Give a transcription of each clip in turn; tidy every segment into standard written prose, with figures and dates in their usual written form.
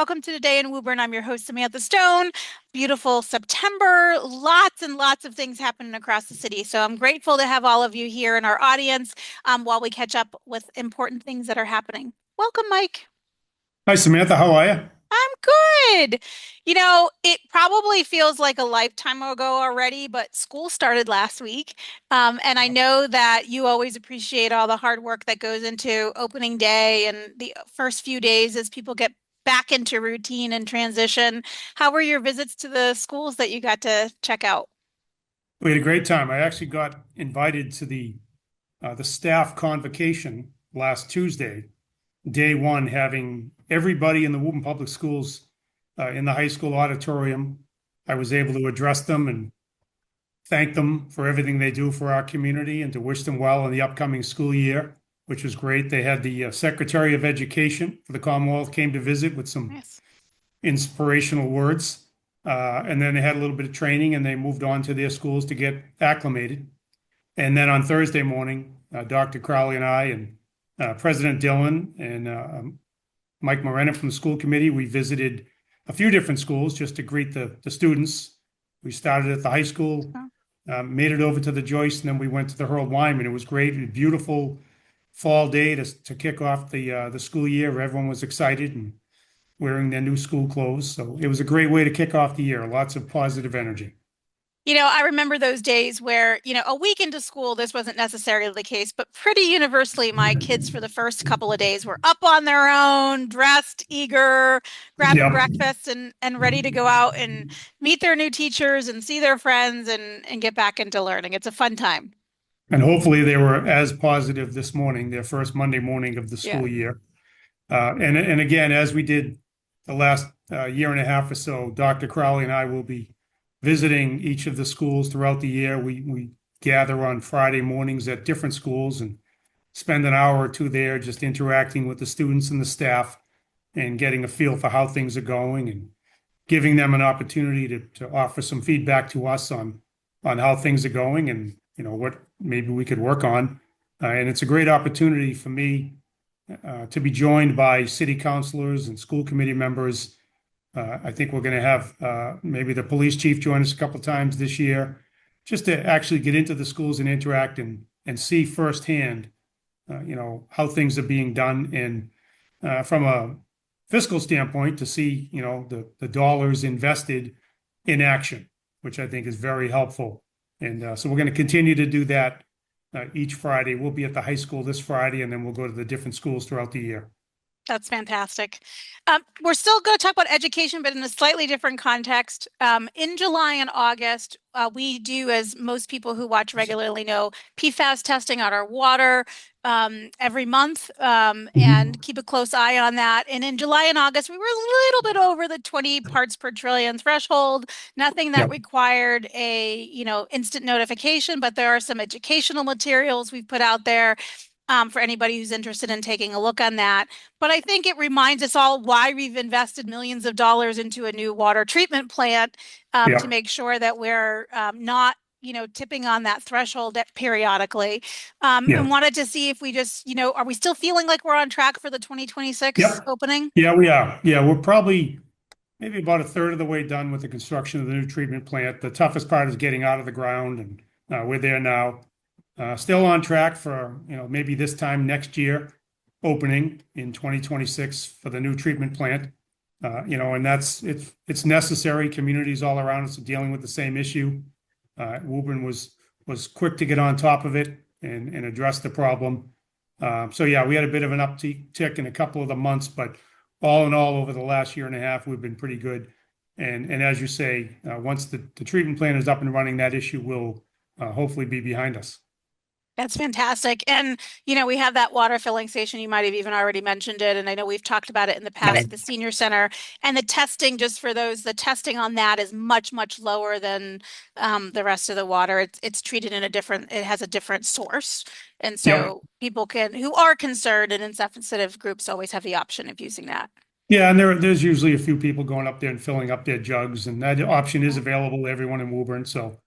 welcome to Today in Woburn. I'm your host, Samantha Stone. Beautiful September, lots and lots of things happening across the city. So I'm grateful to have all of you here in our audience while we catch up with important things that are happening. Welcome, Mike. Hi, Samantha. How are you? I'm good. It probably feels like a lifetime ago already, but school started last week. And I know that you always appreciate all the hard work that goes into opening day and the first few days as people get back into routine and transition. How were your visits to the schools that you got to check out? We had a great time. I actually got invited to the staff convocation last Tuesday, day one, having everybody in the Woburn Public Schools in the high school auditorium. I was able to address them and thank them for everything they do for our community and to wish them well in the upcoming school year, which was great. They had the Secretary of Education for the Commonwealth came to visit with some Nice. inspirational words. And then they had a little bit of training and they moved on to their schools to get acclimated. And then on Thursday morning, Dr. Crowley and I and President Dillon and Mike Morena from the school committee, we visited a few different schools just to greet the students. We started at the high school, Oh. made it over to the Joyce, and then we went to the Harold Wyman. It was great, a beautiful fall day to kick off the school year. Everyone was excited and wearing their new school clothes. So it was a great way to kick off the year. Lots of positive energy. I remember those days where, a week into school, this wasn't necessarily the case, but pretty universally, my kids for the first couple of days were up on their own, dressed, eager, grabbing Yeah. breakfast and ready to go out and meet their new teachers and see their friends and get back into learning. It's a fun time. And hopefully they were as positive this morning, their first Monday morning of the Yeah. school year. And again, as we did the last year and a half or so, Dr. Crowley and I will be visiting each of the schools throughout the year. We gather on Friday mornings at different schools and spend an hour or two there just interacting with the students and the staff and getting a feel for how things are going and giving them an opportunity to offer some feedback to us on how things are going and what maybe we could work on. And it's a great opportunity for me to be joined by city councilors and school committee members. I think we're going to have maybe the police chief join us a couple of times this year, just to actually get into the schools and interact and see firsthand, how things are being done, and from a fiscal standpoint, to see the dollars invested in action, which I think is very helpful. And so we're going to continue to do that each Friday. We'll be at the high school this Friday, and then we'll go to the different schools throughout the year. That's fantastic. We're still going to talk about education, but in a slightly different context. In July and August, we do, as most people who watch regularly know, PFAS testing on our water every month and Mhm. keep a close eye on that. And in July and August, we were a little bit over the 20 parts per trillion threshold. Nothing that Yep. required a, instant notification, but there are some educational materials we've put out there for anybody who's interested in taking a look on that. But I think it reminds us all why we've invested millions of dollars into a new water treatment plant to Yep. make sure that we're not, tipping on that threshold periodically. And Yep. wanted to see if we just, are we still feeling like we're on track for the 2026 Yep. opening? Yeah, we are. Yeah, we're probably maybe about a third of the way done with the construction of the new treatment plant. The toughest part is getting out of the ground, and we're there now. Still on track for, maybe this time next year, opening in 2026 for the new treatment plant. And it's necessary. Communities all around us are dealing with the same issue. Woburn was quick to get on top of it and address the problem. So yeah, we had a bit of an uptick in a couple of the months, but all in all, over the last year and a half, we've been pretty good. And as you say, once the treatment plant is up and running, that issue will hopefully be behind us. That's fantastic. And, we have that water filling station. You might have even already mentioned it. And I know we've talked about it in the past, Right. the senior center. And the testing, just for those, the testing on that is much, much lower than the rest of the water. It's treated in a different, it has a different source. And Yep. so people who are concerned and insensitive groups always have the option of using that. Yeah, and there's usually a few people going up there and filling up their jugs, and that option is available to everyone in Woburn. So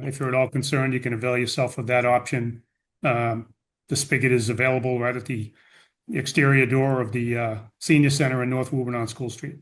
if you're at all concerned, you can avail yourself of that option. Um, the spigot is available right at exterior door of the senior center in North Woburn on School Street.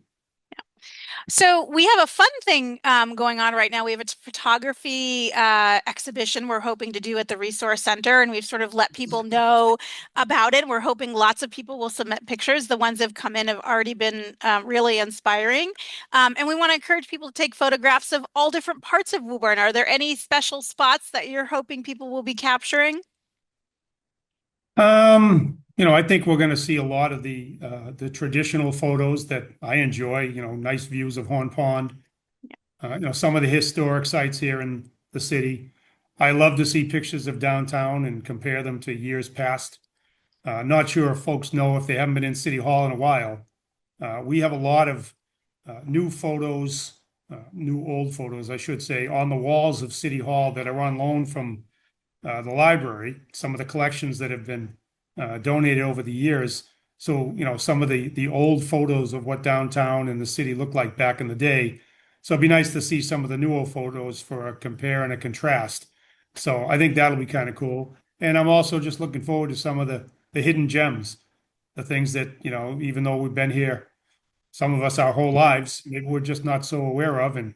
So we have a fun thing going on right now. We have a photography exhibition we're hoping to do at the Resource Center, and we've sort of let people know about it. We're hoping lots of people will submit pictures. The ones that have come in have already been really inspiring. And we want to encourage people to take photographs of all different parts of Woburn. Are there any special spots that you're hoping people will be capturing? I think we're going to see a lot of the traditional photos that I enjoy. Nice views of Horn Pond. Some of the historic sites here in the city. I love to see pictures of downtown and compare them to years past. Not sure if folks know if they haven't been in City Hall in a while. We have a lot of new photos, new old photos, I should say, on the walls of City Hall that are on loan from the library, some of the collections that have been donated over the years. So, some of the old photos of what downtown and the city looked like back in the day. So it'd be nice to see some of the newer photos for a compare and a contrast. So I think that'll be kind of cool. And I'm also just looking forward to some of the hidden gems, the things that, even though we've been here, some of us our whole lives, maybe we're just not so aware of, and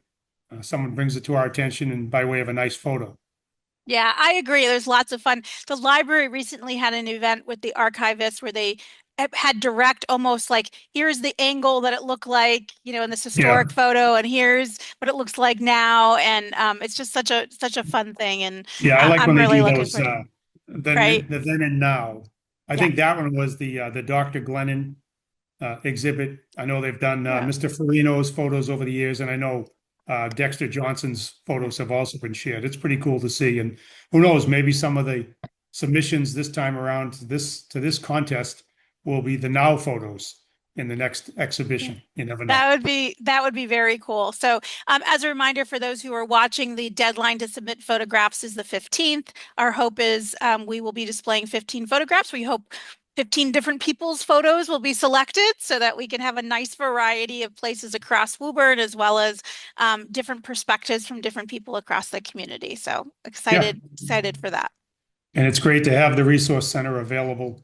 someone brings it to our attention and by way of a nice photo. Yeah, I agree. There's lots of fun. The library recently had an event with the archivists where they had direct, almost like, here's the angle that it looked like, in this Yeah. historic photo, and here's what it looks like now. And it's just such a fun thing. And Yeah, I like I'm when they really do looking those forward to it. Right? the then and now. I Yeah. think that one was the Dr. Glennon exhibit. I know they've done Yeah. Mr. Farino's photos over the years, and I know Dexter Johnson's photos have also been shared. It's pretty cool to see, and who knows, maybe some of the submissions this time around to this contest will be the now photos in the next Yeah. exhibition. You never know. That would be very cool. So, as a reminder for those who are watching, the deadline to submit photographs is the 15th. Our hope is we will be displaying 15 photographs. We hope 15 different people's photos will be selected so that we can have a nice variety of places across Woburn as well as different perspectives from different people across the community. So Yeah. excited for that. And it's great to have the resource center available.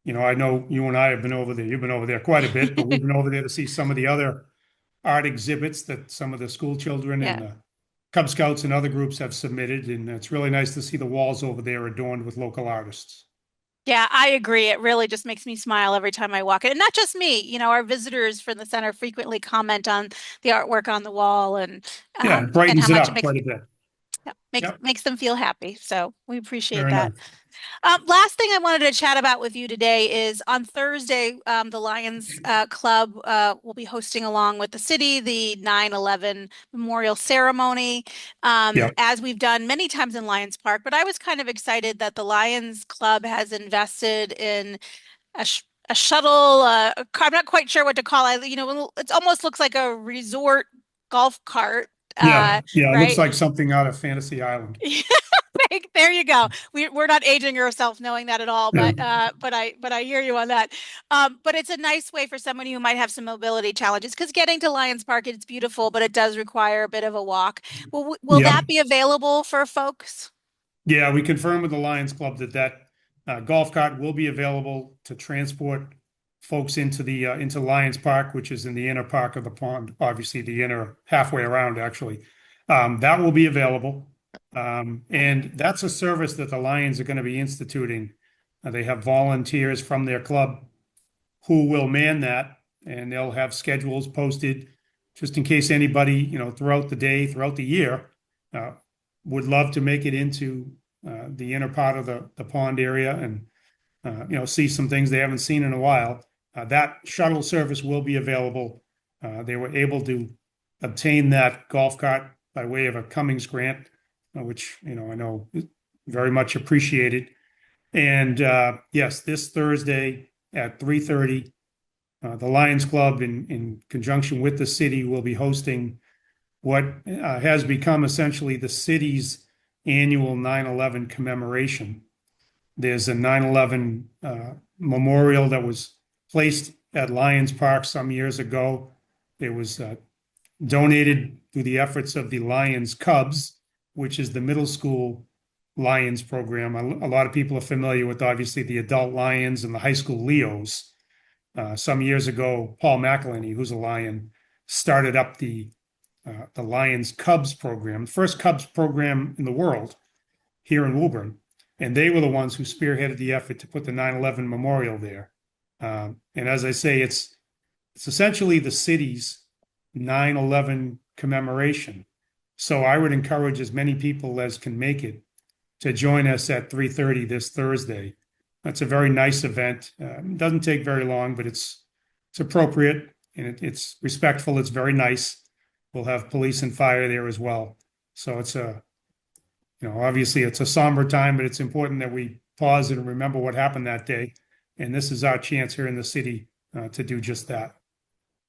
I know you and I have been over there. You've been over there quite a bit, but we've been over there to see some of the other art exhibits that some of the school children and Yeah. the Cub Scouts and other groups have submitted. And it's really nice to see the walls over there adorned with local artists. Yeah, I agree. It really just makes me smile every time I walk it. And not just me, our visitors from the center frequently comment on the artwork on the wall Yeah, it and how brightens it much it up makes quite a bit. yeah, makes Yep, makes them feel happy. So we appreciate very that. nice. Last thing I wanted to chat about with you today is on Thursday, the Lions Club will be hosting along with the city the 9/11 memorial ceremony, Yep. as we've done many times in Lions Park. But I was kind of excited that the Lions Club has invested in a shuttle. I'm not quite sure what to call it. It almost looks like a resort golf cart, Yeah, yeah, it looks right? like something out of Fantasy Island. There you go. We're not aging ourselves knowing that at all, Yeah, but I hear you on that. But it's a nice way for somebody who might have some mobility challenges because getting to Lions Park, it's beautiful, but it does require a bit of a walk. Will yep. that be available for folks? Yeah, we confirmed with the Lions Club that golf cart will be available to transport folks into Lions Park, which is in the inner park of the pond, obviously the inner halfway around, actually. That will be available. And that's a service that the Lions are going to be instituting. They have volunteers from their club who will man that, and they'll have schedules posted just in case anybody, throughout the day, throughout the year, uh, would love to make it into the inner part of the pond area and see some things they haven't seen in a while. That shuttle service will be available. They were able to obtain that golf cart by way of a Cummings grant, which I know is very much appreciated. And yes, this Thursday at 3:30, the Lions Club, in conjunction with the city, will be hosting what has become essentially the city's annual 9/11 commemoration. There's a 9/11 memorial that was placed at Lions Park some years ago. It was donated through the efforts of the Lions Cubs, which is the middle school Lions program. A lot of people are familiar with obviously the adult Lions and the high school Leos. Some years ago, Paul McElhenney, who's a Lion, started up the Lions Cubs program, the first Cubs program in the world here in Woburn. And they were the ones who spearheaded the effort to put the 9/11 memorial there. And as I say, it's essentially the city's 9/11 commemoration. So I would encourage as many people as can make it to join us at 3:30 this Thursday. That's a very nice event. It doesn't take very long, but it's appropriate and it's respectful. It's very nice. We'll have police and fire there as well. So it's obviously it's a somber time, but it's important that we pause and remember what happened that day. And this is our chance here in the city to do just that.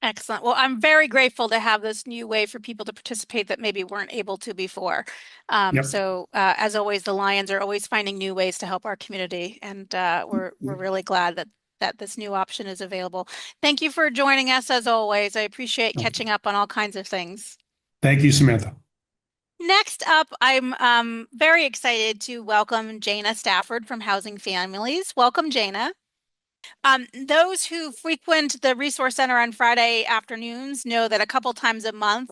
Excellent. Well, I'm very grateful to have this new way for people to participate that maybe weren't able to before. Yep. As always, the Lions are always finding new ways to help our community, and we're really glad that this new option is available. Thank you for joining us as always. I appreciate catching up on all kinds of things. Thank you, Samantha. Next up, I'm very excited to welcome Jana Stafford from Housing Families. Welcome, Jana. Those who frequent the Resource Center on Friday afternoons know that a couple times a month,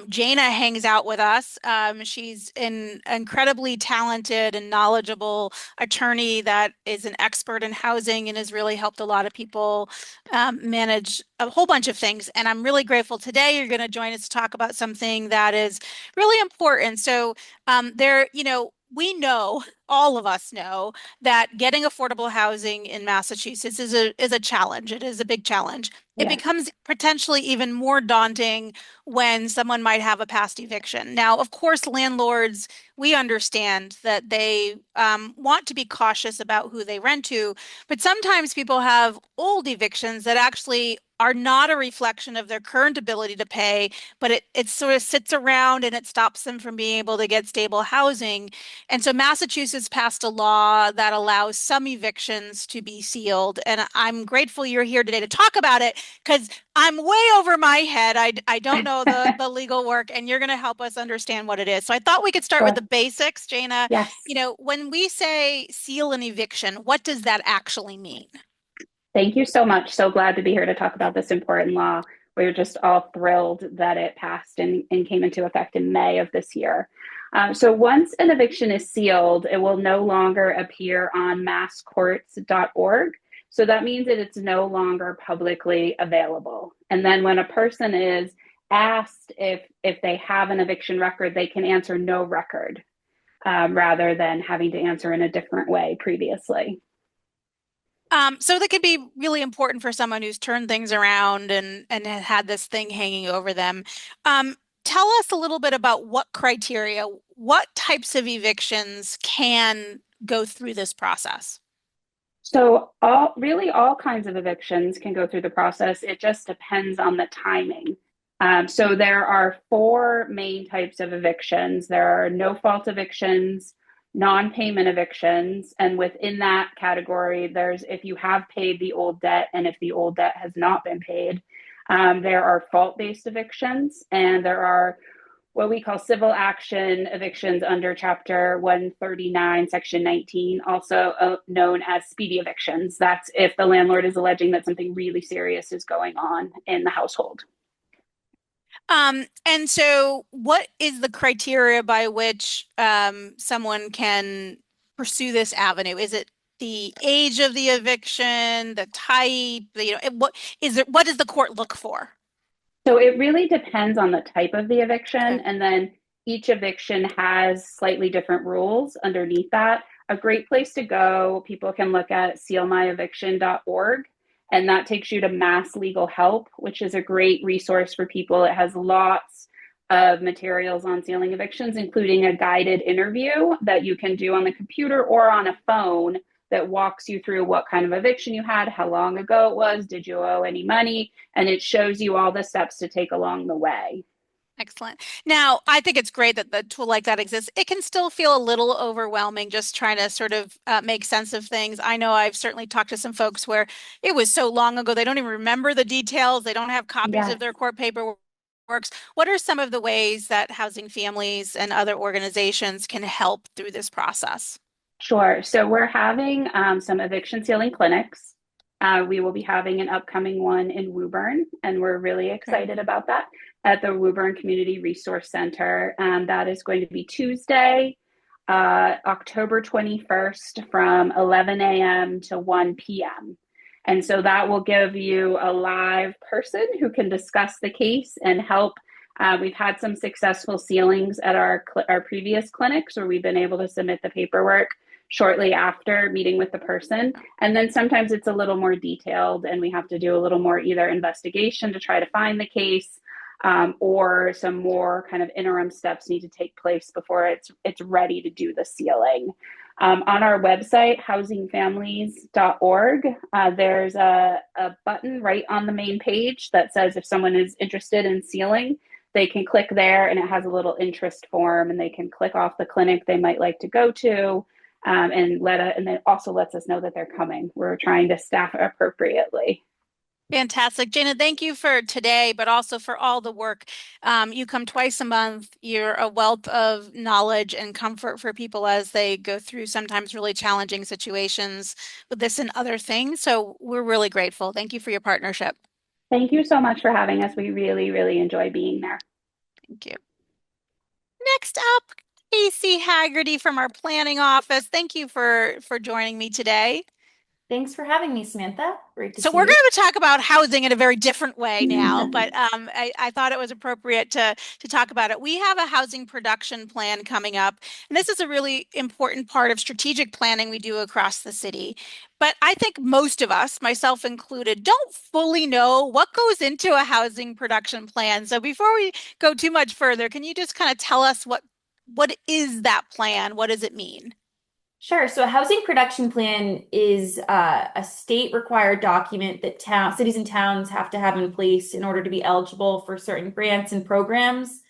Jana hangs out with us. She's an incredibly talented and knowledgeable attorney that is an expert in housing and has really helped a lot of people manage a whole bunch of things. And I'm really grateful today you're going to join us to talk about something that is really important. We know, all of us know, that getting affordable housing in Massachusetts is a challenge. It is a big challenge. It Yes. becomes potentially even more daunting when someone might have a past eviction. Now, of course, landlords, we understand that they want to be cautious about who they rent to, but sometimes people have old evictions that actually are not a reflection of their current ability to pay, but it sort of sits around and it stops them from being able to get stable housing. And so Massachusetts passed a law that allows some evictions to be sealed. And I'm grateful you're here today to talk about it because I'm way over my head. I don't know the legal work, and you're going to help us understand what it is. So I thought we could start with the Sure. basics, Jana. Yes. When we say seal an eviction, what does that actually mean? Thank you so much. So glad to be here to talk about this important law. We're just all thrilled that it passed and came into effect in May of this year. So once an eviction is sealed, it will no longer appear on masscourts.org. So that means that it's no longer publicly available. And then when a person is asked if they have an eviction record, they can answer no record rather than having to answer in a different way previously. So that could be really important for someone who's turned things around and had this thing hanging over them. Tell us a little bit about what criteria, what types of evictions can go through this process. So really all kinds of evictions can go through the process. It just depends on the timing. So there are four main types of evictions. There are no fault evictions, non-payment evictions, and within that category, there's if you have paid the old debt and if the old debt has not been paid. There are fault-based evictions, and there are what we call civil action evictions under Chapter 139, Section 19, also known as speedy evictions. That's if the landlord is alleging that something really serious is going on in the household. And so what is the criteria by which someone can pursue this avenue? Is it the age of the eviction, the type, what does the court look for? So it really depends on the type of the eviction. Okay. And then each eviction has slightly different rules underneath that. A great place to go, people can look at sealmyeviction.org, and that takes you to Mass Legal Help, which is a great resource for people. It has lots of materials on sealing evictions, including a guided interview that you can do on the computer or on a phone that walks you through what kind of eviction you had, how long ago it was, did you owe any money, and it shows you all the steps to take along the way. Excellent. Now, I think it's great that the tool like that exists. It can still feel a little overwhelming just trying to sort of make sense of things. I know I've certainly talked to some folks where it was so long ago, they don't even remember the details. They don't have copies of Yes. their court paperwork. works. What are some of the ways that housing families and other organizations can help through this process? Sure. So we're having some eviction sealing clinics. We will be having an upcoming one in Woburn, and we're really Okay. excited about that at the Woburn Community Resource Center. That is going to be Tuesday, October 21st from 11 a.m. to 1 p.m. And so that will give you a live person who can discuss the case and help. We've had some successful sealings at our previous clinics where we've been able to submit the paperwork shortly after meeting with the person. And then sometimes it's a little more detailed and we have to do a little more either investigation to try to find the case, or some more kind of interim steps need to take place before it's ready to do the sealing. On our website, housingfamilies.org, there's a button right on the main page that says if someone is interested in sealing, they can click there and it has a little interest form and they can click off the clinic they might like to go to, and it also lets us know that they're coming. We're trying to staff appropriately. Fantastic. Jana, thank you for today, but also for all the work. You come twice a month. You're a wealth of knowledge and comfort for people as they go through sometimes really challenging situations with this and other things. So we're really grateful. Thank you for your partnership. Thank you so much for having us. We really, really enjoy being there. Thank you. Next up, Casey Haggerty from our planning office. Thank you for joining me today. Thanks for having me, Samantha. Great to So see we're you. going to talk about housing in a very different way now, but I thought it was appropriate to talk about it. We have a housing production plan coming up, and this is a really important part of strategic planning we do across the city. But I think most of us, myself included, don't fully know what goes into a housing production plan. So before we go too much further, can you just kind of tell us what is that plan? What does it mean? Sure. So a housing production plan is a state required document that cities and towns have to have in place in order to be eligible for certain grants and programs.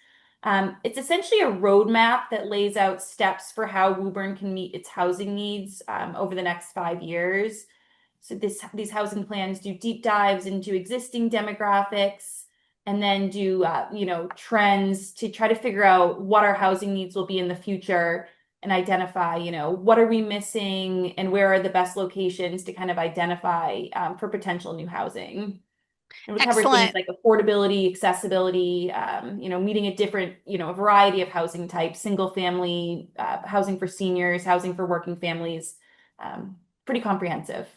It's essentially a roadmap that lays out steps for how Woburn can meet its housing needs over the next 5 years. So these housing plans do deep dives into existing demographics and then do trends to try to figure out what our housing needs will be in the future and identify, what are we missing and where are the best locations to kind of identify for potential new housing. And we cover things Excellent. like affordability, accessibility, meeting a variety of housing types, single family, housing for seniors, housing for working families, pretty comprehensive.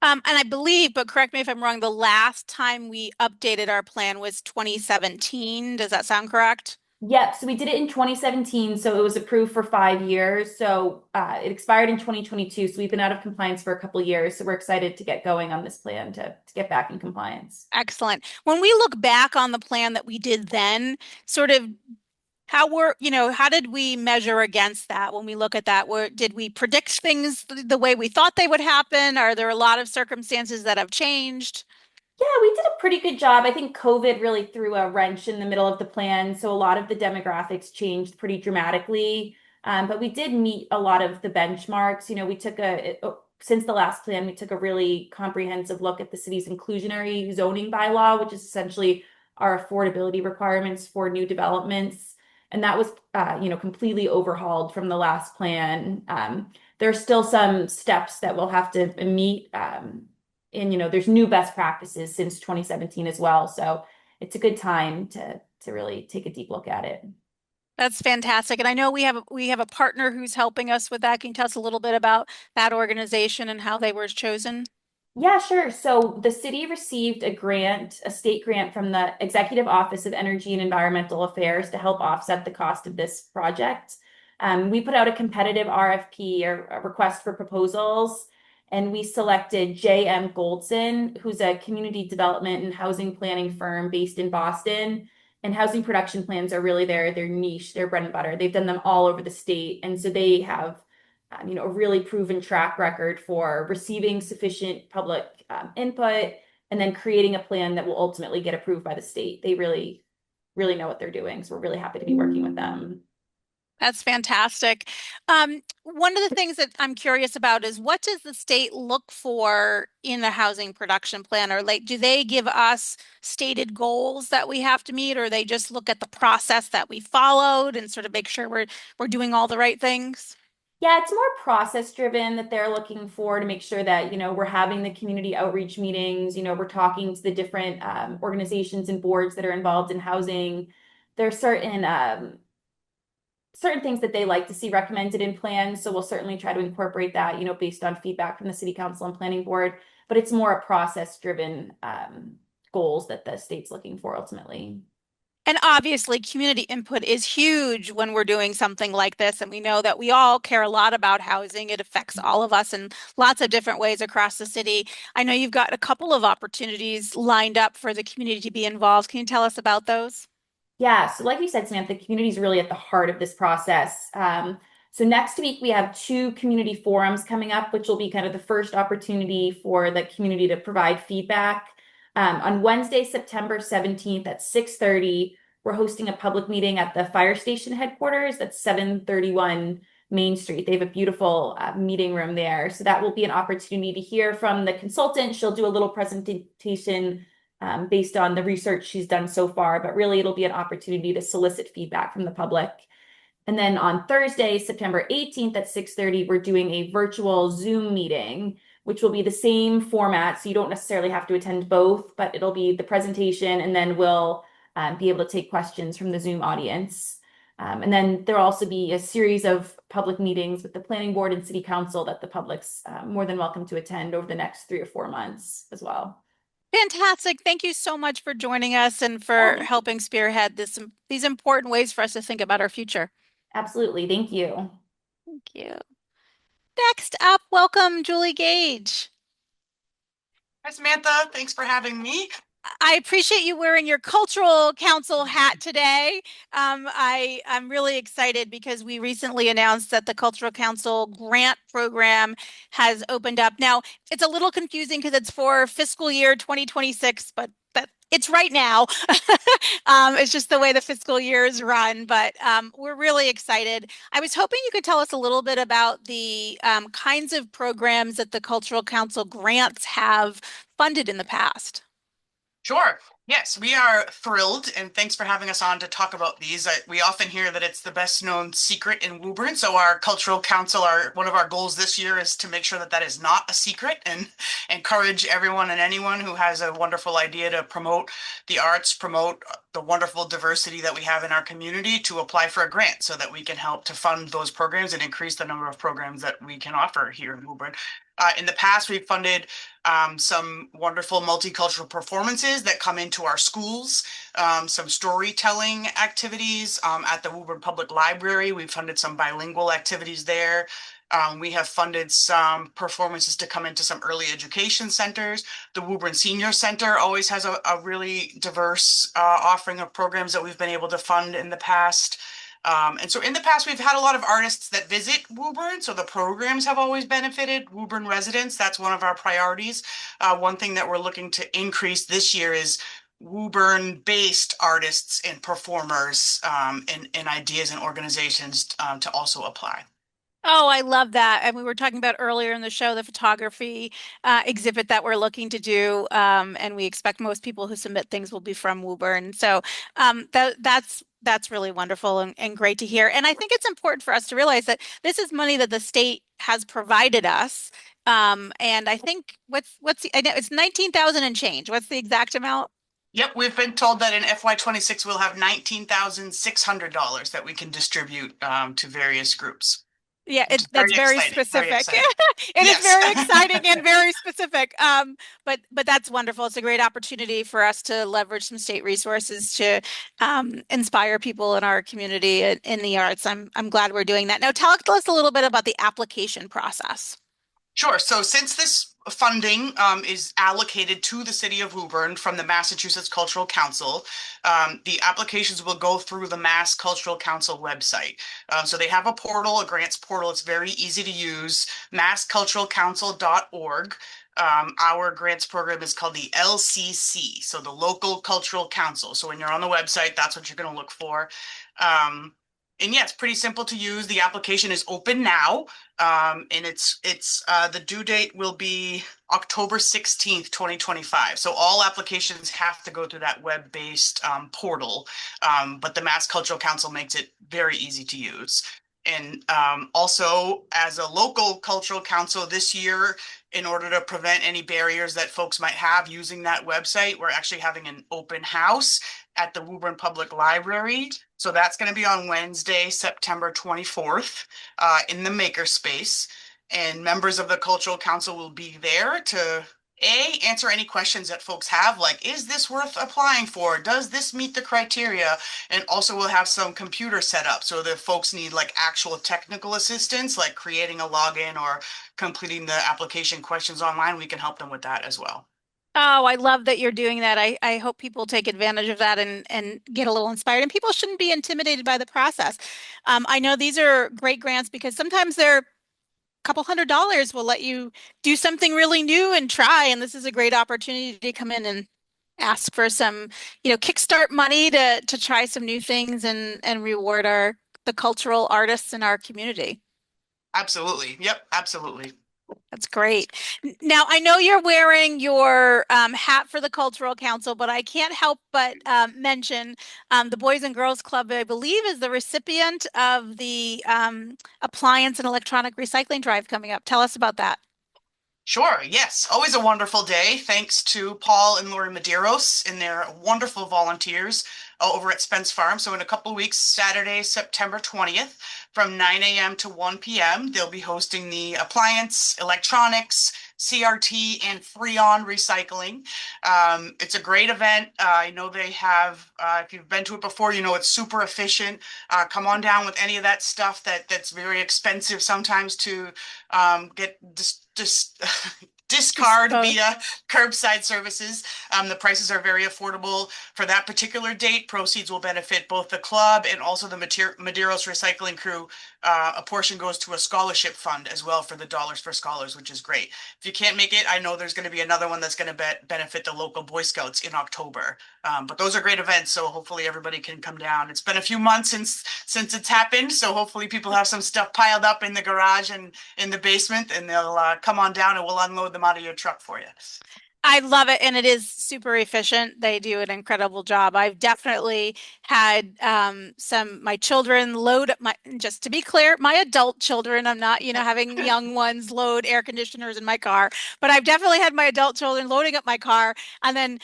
And I believe, but correct me if I'm wrong, the last time we updated our plan was 2017. Does that sound correct? Yep. So we did it in 2017. So it was approved for 5 years. So it expired in 2022. So we've been out of compliance for a couple of years. So we're excited to get going on this plan to get back in compliance. Excellent. When we look back on the plan that we did then, sort of how did we measure against that when we look at that? Did we predict things the way we thought they would happen? Are there a lot of circumstances that have changed? Yeah, we did a pretty good job. I think COVID really threw a wrench in the middle of the plan. So a lot of the demographics changed pretty dramatically. But we did meet a lot of the benchmarks. Since the last plan, we took a really comprehensive look at the city's inclusionary zoning bylaw, which is essentially our affordability requirements for new developments. And that was, completely overhauled from the last plan. There are still some steps that we'll have to meet. And there's new best practices since 2017 as well, so it's a good time to really take a deep look at it. That's fantastic. And I know we have a partner who's helping us with that. Can you tell us a little bit about that organization and how they were chosen? Yeah, sure. So the city received a state grant from the Executive Office of Energy and Environmental Affairs to help offset the cost of this project. We put out a competitive RFP, or a request for proposals, and we selected J.M. Goldson, who's a community development and housing planning firm based in Boston. And housing production plans are really their niche, their bread and butter. They've done them all over the state, and so they have a really proven track record for receiving sufficient public input and then creating a plan that will ultimately get approved by the state. They really, really know what they're doing. So we're really happy to be working with them. That's fantastic. One of the things that I'm curious about is what does the state look for in the housing production plan? Or like, do they give us stated goals that we have to meet, or they just look at the process that we followed and sort of make sure we're doing all the right things? Yeah, it's more process driven that they're looking for to make sure that, we're having the community outreach meetings, we're talking to the different organizations and boards that are involved in housing. There are certain things that they like to see recommended in plans. So we'll certainly try to incorporate that, based on feedback from the city council and planning board. But it's more a process driven goals that the state's looking for ultimately. And obviously, community input is huge when we're doing something like this. And we know that we all care a lot about housing. It affects all of us in lots of different ways across the city. I know you've got a couple of opportunities lined up for the community to be involved. Can you tell us about those? Yeah, so like you said, Samantha, the community is really at the heart of this process. So next week we have two community forums coming up, which will be kind of the first opportunity for the community to provide feedback. On Wednesday, September 17th at 6:30, we're hosting a public meeting at the fire station headquarters. That's 731 Main Street. They have a beautiful meeting room there. So that will be an opportunity to hear from the consultant. She'll do a little presentation based on the research she's done so far, but really it'll be an opportunity to solicit feedback from the public. And then on Thursday, September 18th at 6:30, we're doing a virtual Zoom meeting, which will be the same format. So you don't necessarily have to attend both, but it'll be the presentation, and then we'll be able to take questions from the Zoom audience. And then there'll also be a series of public meetings with the planning board and city council that the public's more than welcome to attend over the next 3 or 4 months as well. Fantastic. Thank you so much for joining us and for Yeah, helping spearhead these important ways for us to think about our future. absolutely. Thank you. Thank you. Next up, welcome Julie Gage. Hi, Samantha. Thanks for having me. I appreciate you wearing your cultural council hat today. I'm really excited because we recently announced that the Cultural Council grant program has opened up. Now, it's a little confusing because it's for fiscal year 2026, but that it's right now. It's just the way the fiscal years run, but we're really excited. I was hoping you could tell us a little bit about the kinds of programs that the Cultural Council grants have funded in the past. Sure. Yes, we are thrilled, and thanks for having us on to talk about these. We often hear that it's the best known secret in Woburn. So our cultural council, one of our goals this year is to make sure that that is not a secret and encourage everyone and anyone who has a wonderful idea to promote the arts, promote the wonderful diversity that we have in our community to apply for a grant so that we can help to fund those programs and increase the number of programs that we can offer here in Woburn. In the past, we've funded some wonderful multicultural performances that come into our schools, some storytelling activities at the Woburn Public Library. We've funded some bilingual activities there. We have funded some performances to come into some early education centers. The Woburn Senior Center always has a really diverse offering of programs that we've been able to fund in the past. And so in the past, we've had a lot of artists that visit Woburn, so the programs have always benefited Woburn residents. That's one of our priorities. One thing that we're looking to increase this year is Woburn-based artists and performers and ideas and organizations to also apply. Oh, I love that. And we were talking about earlier in the show the photography exhibit that we're looking to do. And we expect most people who submit things will be from Woburn. So that's really wonderful and great to hear. And I think it's important for us to realize that this is money that the state has provided us. And I think I know it's 19,000 and change. What's the exact amount? Yep, we've been told that in FY26 we'll have $19,600 that we can distribute to various groups, Yeah, which is that's very very exciting. Very specific. exciting. It is Yes. very exciting and very specific. But that's wonderful. It's a great opportunity for us to leverage some state resources to inspire people in our community in the arts. I'm glad we're doing that. Now, tell us a little bit about the application process. Sure. So since this funding is allocated to the city of Woburn from the Massachusetts Cultural Council, the applications will go through the Mass Cultural Council website. So they have a portal, a grants portal. It's very easy to use, massculturalcouncil.org. Our grants program is called the LCC, so the Local Cultural Council. So when you're on the website, that's what you're going to look for. And yeah, it's pretty simple to use. The application is open now. And it's the due date will be October 16th, 2025. So all applications have to go through that web-based portal. But the Mass Cultural Council makes it very easy to use. And also, as a local cultural council this year, in order to prevent any barriers that folks might have using that website, we're actually having an open house at the Woburn Public Library. So that's going to be on Wednesday, September 24th, in the Makerspace. And members of the Cultural Council will be there to answer any questions that folks have, like, is this worth applying for? Does this meet the criteria? And also we'll have some computer set up. So that folks need like actual technical assistance, like creating a login or completing the application questions online, we can help them with that as well. Oh, I love that you're doing that. I hope people take advantage of that and get a little inspired. And people shouldn't be intimidated by the process. I know these are great grants because sometimes they're a couple $100 will let you do something really new and try. And this is a great opportunity to come in and ask for some, kickstart money to try some new things and reward the cultural artists in our community. Absolutely. Yep, absolutely. That's great. Now, I know you're wearing your hat for the Cultural Council, but I can't help but mention the Boys and Girls Club, I believe, is the recipient of the appliance and electronic recycling drive coming up. Tell us about that. Sure, yes. Always a wonderful day. Thanks to Paul and Lori Medeiros and their wonderful volunteers over at Spence Farm. So in a couple of weeks, Saturday, September 20th, from 9 a.m. to 1 p.m., they'll be hosting the appliance, electronics, CRT, and Freon recycling. It's a great event. I know they have, if you've been to it before, you know it's super efficient. Come on down with any of that stuff that's very expensive sometimes to get just discard Dispo- via curbside services. The prices are very affordable for that particular date. Proceeds will benefit both the club and also the Madeiros recycling crew. A portion goes to a scholarship fund as well for the Dollars for Scholars, which is great. If you can't make it, I know there's going to be another one that's going to benefit the local Boy Scouts in October. But those are great events, so hopefully everybody can come down. It's been a few months since it's happened, so hopefully people have some stuff piled up in the garage and in the basement, and they'll come on down and we'll unload them out of your truck for you. I love it, and it is super efficient. They do an incredible job. I've definitely had my children load my, just to be clear, my adult children. I'm not, having young ones load air conditioners in my car, but I've definitely had my adult children loading up my car, and then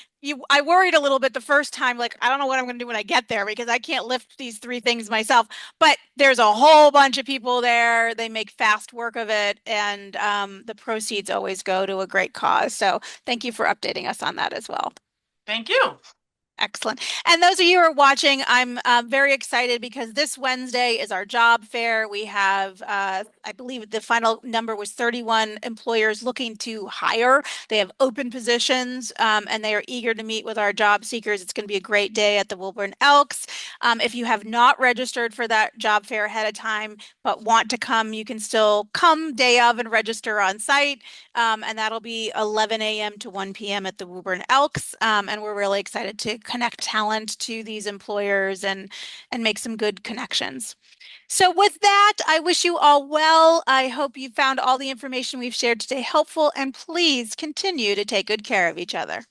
I worried a little bit the first time, like, I don't know what I'm going to do when I get there because I can't lift these three things myself. But there's a whole bunch of people there. They make fast work of it, and the proceeds always go to a great cause. So thank you for updating us on that as well. Thank you. Excellent. And those of you who are watching, I'm very excited because this Wednesday is our job fair. We have, I believe the final number was 31 employers looking to hire. They have open positions and they are eager to meet with our job seekers. It's going to be a great day at the Woburn Elks. If you have not registered for that job fair ahead of time but want to come, you can still come day of and register on site. And that'll be 11 a.m. to 1 p.m. at the Woburn Elks. And we're really excited to connect talent to these employers and make some good connections. So with that, I wish you all well. I hope you found all the information we've shared today helpful, and please continue to take good care of each other.